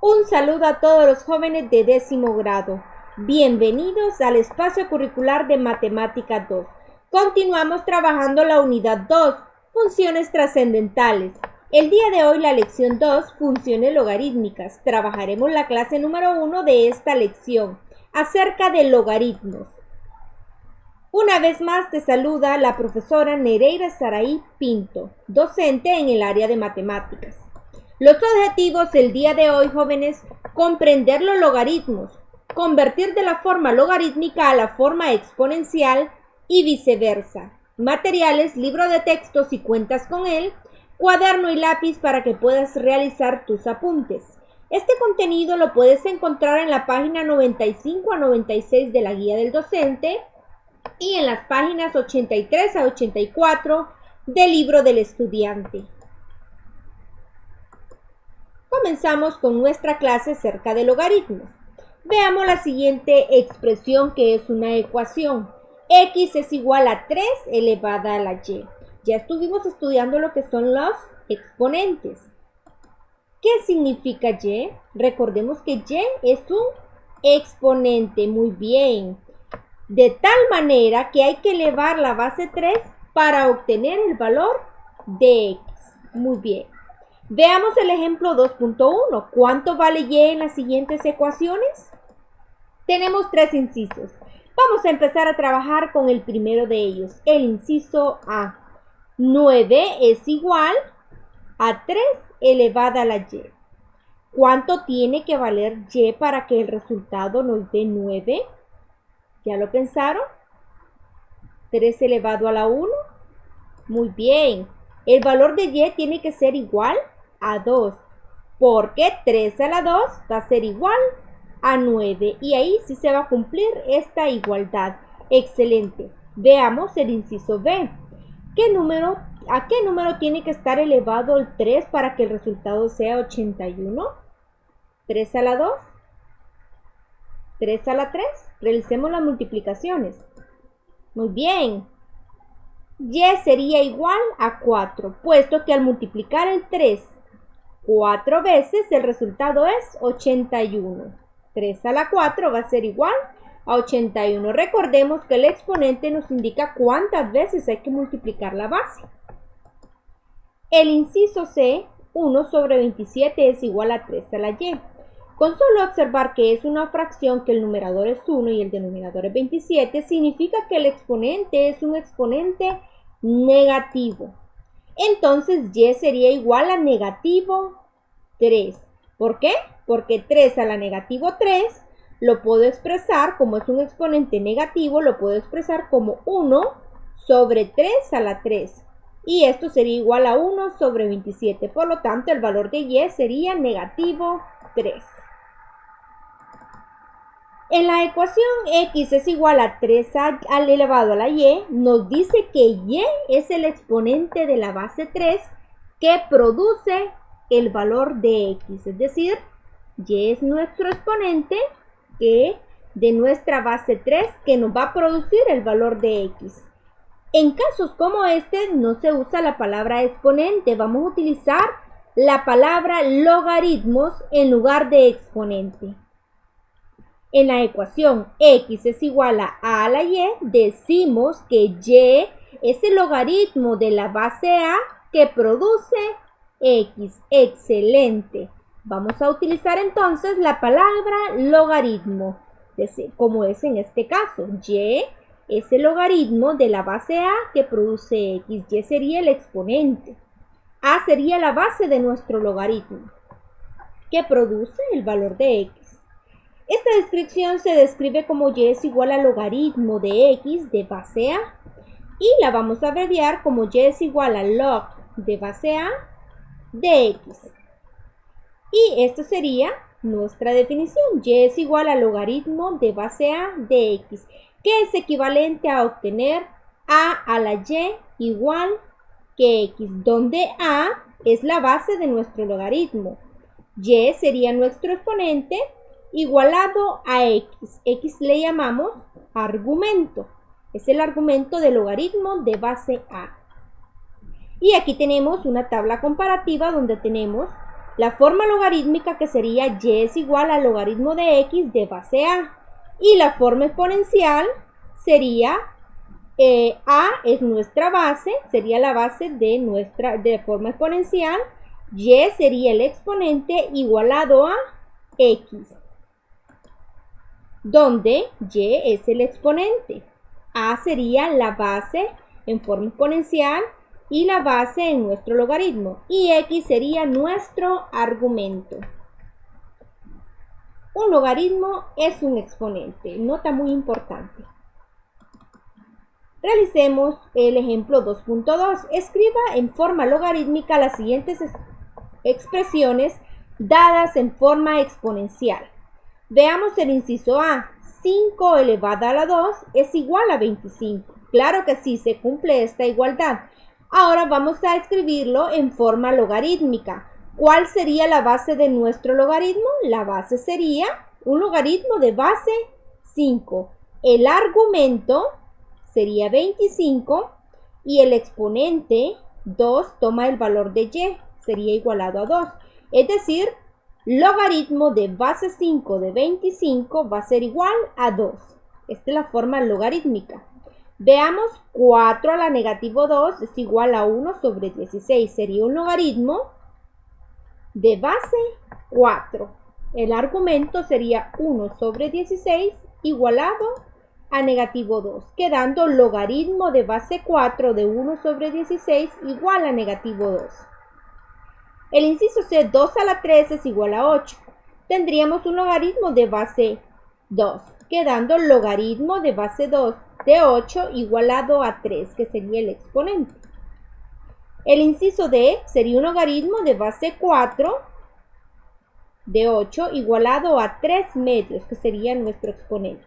Un saludo a todos los jóvenes de 10º grado. Bienvenidos al espacio curricular de Matemática 2. Continuamos trabajando la unidad 2, funciones trascendentales. El día de hoy la lección 2, funciones logarítmicas. Trabajaremos la clase número 1 de esta lección, acerca de logaritmos. Una vez más te saluda la profesora Nereida Saraí Pinto, docente en el área de matemáticas. Los objetivos del día de hoy, jóvenes: comprender los logaritmos, convertir de la forma logarítmica a la forma exponencial y viceversa. Materiales: libro de texto si cuentas con él, cuaderno y lápiz para que puedas realizar tus apuntes. Este contenido lo puedes encontrar en la página 95 a 96 de la guía del docente y en las páginas 83 a 84 del libro del estudiante. Comenzamos con nuestra clase acerca de logaritmos. Veamos la siguiente expresión, que es una ecuación. X es igual a 3 elevada a la y. Ya estuvimos estudiando lo que son los exponentes. ¿Qué significa y? Recordemos que y es un exponente. Muy bien. De tal manera que hay que elevar la base 3 para obtener el valor de x. Muy bien. Veamos el ejemplo 2.1. ¿Cuánto vale y en las siguientes ecuaciones? Tenemos tres incisos. Vamos a empezar a trabajar con el primero de ellos, el inciso A. 9 es igual a 3 elevada a la y. ¿Cuánto tiene que valer y para que el resultado nos dé 9? ¿Ya lo pensaron? 3 elevado a la 1. Muy bien. El valor de y tiene que ser igual a 2, porque 3 a la 2 va a ser igual a 9, y ahí sí se va a cumplir esta igualdad. Excelente. Veamos el inciso B. ¿A qué número tiene que estar elevado el 3 para que el resultado sea 81? 3 a la 2, 3 a la 3. Realicemos las multiplicaciones. Muy bien. Y sería igual a 4, puesto que al multiplicar el 3 4 veces, el resultado es 81. 3 a la 4 va a ser igual a 81. Recordemos que el exponente nos indica cuántas veces hay que multiplicar la base. El inciso C, 1 sobre 27 es igual a 3 a la y. Con solo observar que es una fracción, que el numerador es 1 y el denominador es 27, significa que el exponente es un exponente negativo. Entonces y sería igual a negativo 3. ¿Por qué? Porque 3 a la negativo 3 lo puedo expresar, como es un exponente negativo, lo puedo expresar como 1 sobre 3 a la 3. Y esto sería igual a 1 sobre 27. Por lo tanto, el valor de y sería negativo 3. En la ecuación x es igual a 3 al elevado a la y, nos dice que y es el exponente de la base 3 que produce el valor de x. Es decir, y es nuestro exponente de nuestra base 3 que nos va a producir el valor de x. En casos como este no se usa la palabra exponente. Vamos a utilizar la palabra logaritmos en lugar de exponente. En la ecuación x es igual a la y, decimos que y es el logaritmo de la base a que produce x. Excelente. Vamos a utilizar entonces la palabra logaritmo, como es en este caso. Y es el logaritmo de la base a que produce x. Y sería el exponente. A sería la base de nuestro logaritmo, que produce el valor de x. Esta descripción se describe como y es igual al logaritmo de x de base a, y la vamos a abreviar como y es igual al log de base a de x. Y esto sería nuestra definición. Y es igual al logaritmo de base a de x, que es equivalente a obtener a la y igual que x, donde a es la base de nuestro logaritmo. Y sería nuestro exponente igualado a x. X le llamamos argumento. Es el argumento del logaritmo de base a. Y aquí tenemos una tabla comparativa donde tenemos la forma logarítmica, que sería y es igual al logaritmo de x de base a. Y la forma exponencial sería a es nuestra base, sería la base de forma exponencial. Y sería el exponente igualado a x, donde y es el exponente. A sería la base en forma exponencial y la base en nuestro logaritmo. Y x sería nuestro argumento. Un logaritmo es un exponente. Nota muy importante. Realicemos el ejemplo 2.2. Escriba en forma logarítmica las siguientes expresiones dadas en forma exponencial. Veamos el inciso A. 5 elevado a la 2 es igual a 25. Claro que sí, se cumple esta igualdad. Ahora vamos a escribirlo en forma logarítmica. ¿Cuál sería la base de nuestro logaritmo? La base sería un logaritmo de base 5. El argumento sería 25 y el exponente 2 toma el valor de y, sería igualado a 2. Es decir, logaritmo de base 5 de 25 va a ser igual a 2. Esta es la forma logarítmica. Veamos, 4 a la negativo 2 es igual a 1 sobre 16. Sería un logaritmo de base 4. El argumento sería 1 sobre 16 igualado a negativo 2, quedando logaritmo de base 4 de 1 sobre 16 igual a negativo 2. El inciso C, 2 a la 3 es igual a 8. Tendríamos un logaritmo de base 2, quedando logaritmo de base 2 de 8 igualado a 3, que sería el exponente. El inciso D sería un logaritmo de base 4 de 8 igualado a 3 medios, que sería nuestro exponente.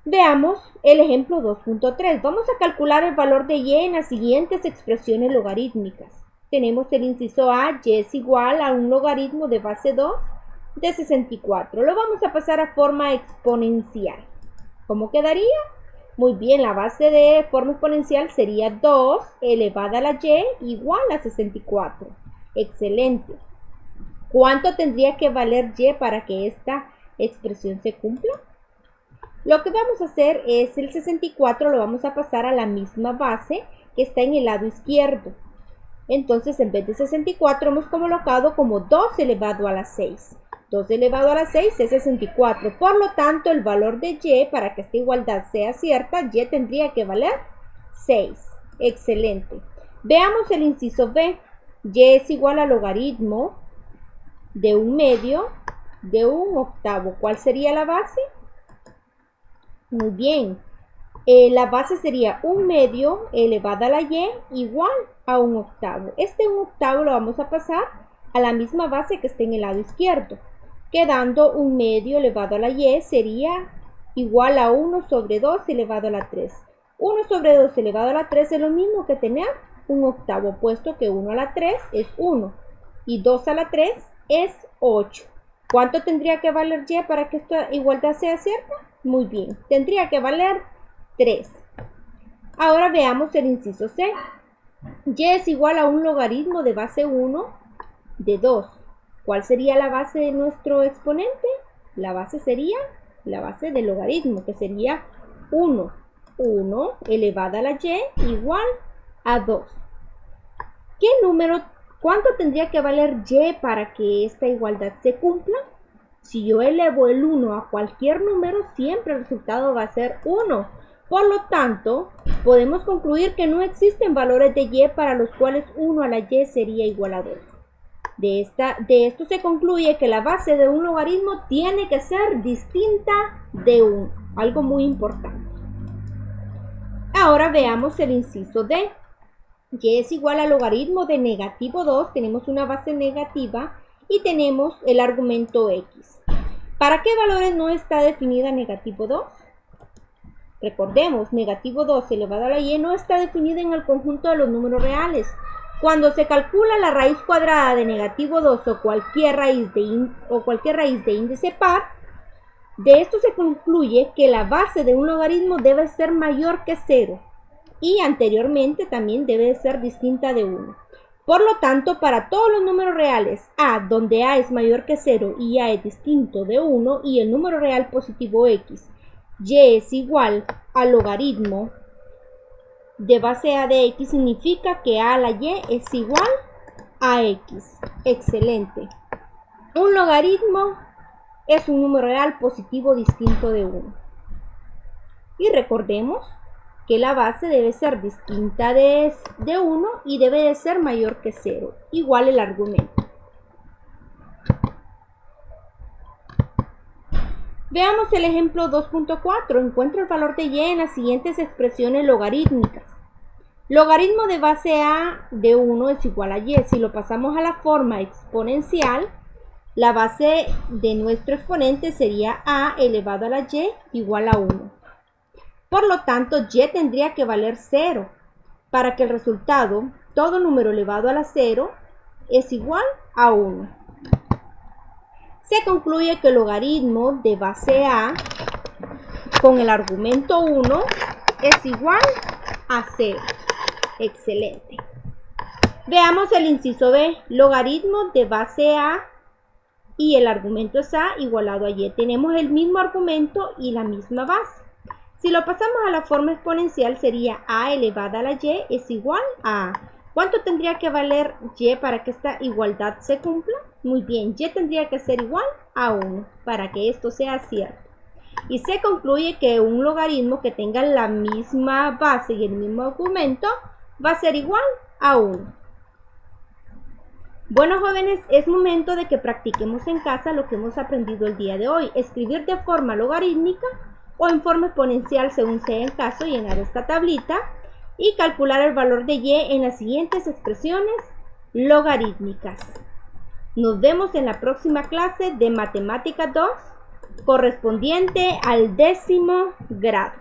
Veamos el ejemplo 2.3. Vamos a calcular el valor de y en las siguientes expresiones logarítmicas. Tenemos el inciso A, y es igual a un logaritmo de base 2 de 64. Lo vamos a pasar a forma exponencial. ¿Cómo quedaría? Muy bien, la base de forma exponencial sería 2 elevada a la y igual a 64. Excelente. ¿Cuánto tendría que valer y para que esta expresión se cumpla? Lo que vamos a hacer es el 64 lo vamos a pasar a la misma base que está en el lado izquierdo. Entonces, en vez de 64 hemos colocado como 2 elevado a la 6. 2 elevado a la 6 es 64. Por lo tanto, el valor de y, para que esta igualdad sea cierta, y tendría que valer 6. Excelente. Veamos el inciso B. Y es igual al logaritmo de 1/2 de 1/8. ¿Cuál sería la base? Muy bien. La base sería 1/2 elevada a la y igual a 1/8. Este 1/8 lo vamos a pasar a la misma base que está en el lado izquierdo, quedando 1/2 elevado a la y sería igual a 1 sobre 2 elevado a la 3. 1 sobre 2 elevado a la 3 es lo mismo que tener 1/8, puesto que 1 a la 3 es 1 y 2 a la 3 es 8. ¿Cuánto tendría que valer y para que esta igualdad sea cierta? Muy bien, tendría que valer 3. Ahora veamos el inciso C. Y es igual a un logaritmo de base 1 de 2. ¿Cuál sería la base de nuestro exponente? La base sería la base del logaritmo, que sería 1. 1 elevada a la y igual a 2. ¿Qué número, cuánto tendría que valer y para que esta igualdad se cumpla? Si yo elevo el 1 a cualquier número, siempre el resultado va a ser 1. Por lo tanto, podemos concluir que no existen valores de y para los cuales 1 a la y sería igual a 2. De esto se concluye que la base de un logaritmo tiene que ser distinta de 1. Algo muy importante. Ahora veamos el inciso D. Y es igual al logaritmo de negativo 2. Tenemos una base negativa y tenemos el argumento x. ¿Para qué valores no está definida negativo 2? Recordemos, negativo 2 elevado a la y no está definida en el conjunto de los números reales. Cuando se calcula la raíz cuadrada de negativo 2 o cualquier raíz de índice par, de esto se concluye que la base de un logaritmo debe ser mayor que 0 y anteriormente también debe ser distinta de 1. Por lo tanto, para todos los números reales a donde a es mayor que 0 y a es distinto de 1 y el número real positivo x, y es igual al logaritmo de base a de x, significa que a a la y es igual a x. Excelente. Un logaritmo es un número real positivo distinto de 1. Y recordemos que la base debe ser distinta de 1 y debe de ser mayor que 0, igual el argumento. Veamos el ejemplo 2.4. Encuentra el valor de y en las siguientes expresiones logarítmicas. Logaritmo de base a de 1 es igual a y. Si lo pasamos a la forma exponencial, la base de nuestro exponente sería a elevado a la y igual a 1. Por lo tanto, y tendría que valer 0 para que el resultado, todo número elevado a la 0, es igual a 1. Se concluye que el logaritmo de base a con el argumento 1 es igual a 0. Excelente. Veamos el inciso B. Logaritmo de base a y el argumento es a igualado a y. Tenemos el mismo argumento y la misma base. Si lo pasamos a la forma exponencial sería a elevada a la y es igual a. ¿Cuánto tendría que valer y para que esta igualdad se cumpla? Muy bien, y tendría que ser igual a 1 para que esto sea cierto. Y se concluye que un logaritmo que tenga la misma base y el mismo argumento va a ser igual a 1. Bueno, jóvenes, es momento de que practiquemos en casa lo que hemos aprendido el día de hoy. Escribir de forma logarítmica o en forma exponencial según sea el caso, llenar esta tablita y calcular el valor de y en las siguientes expresiones logarítmicas. Nos vemos en la próxima clase de Matemática 2 correspondiente al 10º grado.